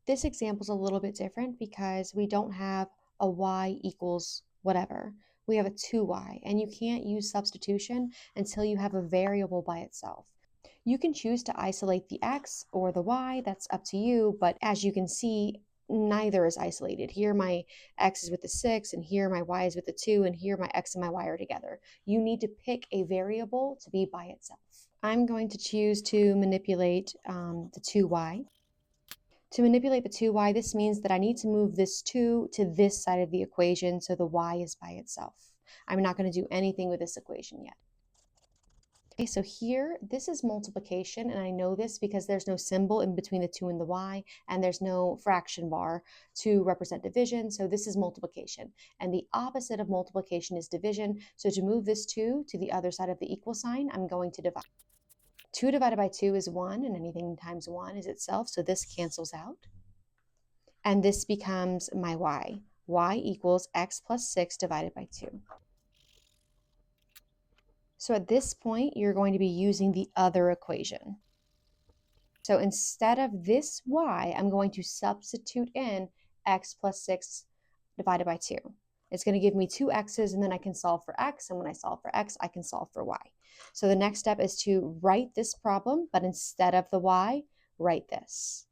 This example is a little bit different because we don't have a y equals whatever. We have a 2y, and you can't use substitution until you have a variable by itself. You can choose to isolate the x or the y, that's up to you, but as you can see, neither is isolated. Here my x is with the 6, and here my y is with the 2, and here my x and my y are together. You need to pick a variable to be by itself. I'm going to choose to manipulate the 2y. To manipulate the 2y, this means that I need to move this 2 to this side of the equation so the y is by itself. I'm not going to do anything with this equation yet. Okay, so here, this is multiplication, and I know this because there's no symbol in between the 2 and the y, and there's no fraction bar to represent division, so this is multiplication. And the opposite of multiplication is division, so to move this 2 to the other side of the equal sign, I'm going to divide. 2 divided by 2 is 1, and anything times 1 is itself, so this cancels out. And this becomes my y. Y equals x plus 6 divided by 2. So at this point, you're going to be using the other equation. So instead of this y, I'm going to substitute in x plus 6 divided by 2. It's going to give me 2 x's, and then I can solve for x, and when I solve for x, I can solve for y. So the next step is to write this problem, but instead of the y, write this.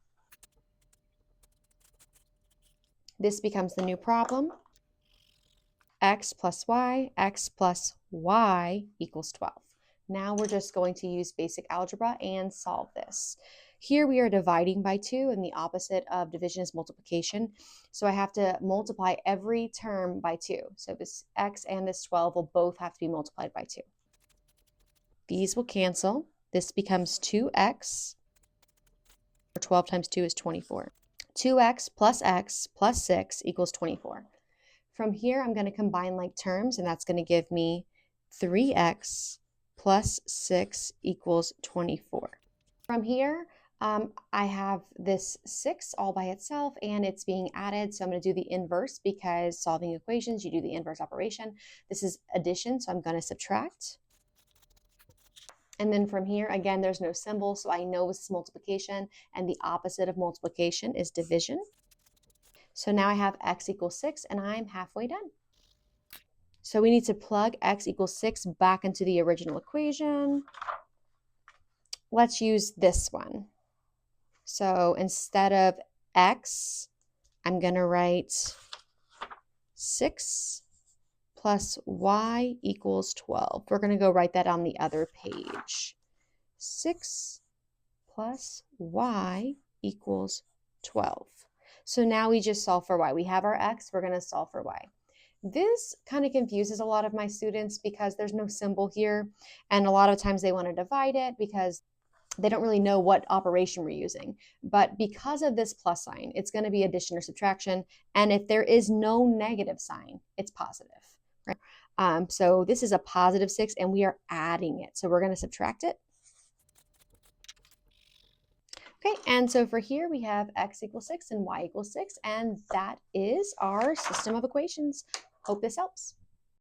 This becomes the new problem. X plus y equals 12. Now we're just going to use basic algebra and solve this. Here we are dividing by 2, and the opposite of division is multiplication. So I have to multiply every term by 2. So this x and this 12 will both have to be multiplied by 2. These will cancel. This becomes 2x, or 12 times 2 is 24. 2x plus 6 equals 24. From here, I'm going to combine like terms, and that's going to give me 3x plus 6 equals 24. From here, I have this 6 all by itself, and it's being added, so I'm going to do the inverse because solving equations, you do the inverse operation. This is addition, so I'm going to subtract. And then from here, again, there's no symbol, so I know this is multiplication, and the opposite of multiplication is division. So now I have x equals 6, and I'm halfway done. So we need to plug x equals 6 back into the original equation. Let's use this one. So instead of x, I'm going to write 6 plus y equals 12. We're going to go write that on the other page. 6 plus y equals 12. So now we just solve for y. We have our x, we're going to solve for y. This kind of confuses a lot of my students because there's no symbol here, and a lot of times they want to divide it because they don't really know what operation we're using. But because of this plus sign, it's going to be addition or subtraction, and if there is no negative sign, it's positive. Right? So this is a positive 6, and we are adding it. So we're going to subtract it. Okay, and so for here we have x equals 6 and y equals 6, and that is our system of equations. Hope this helps.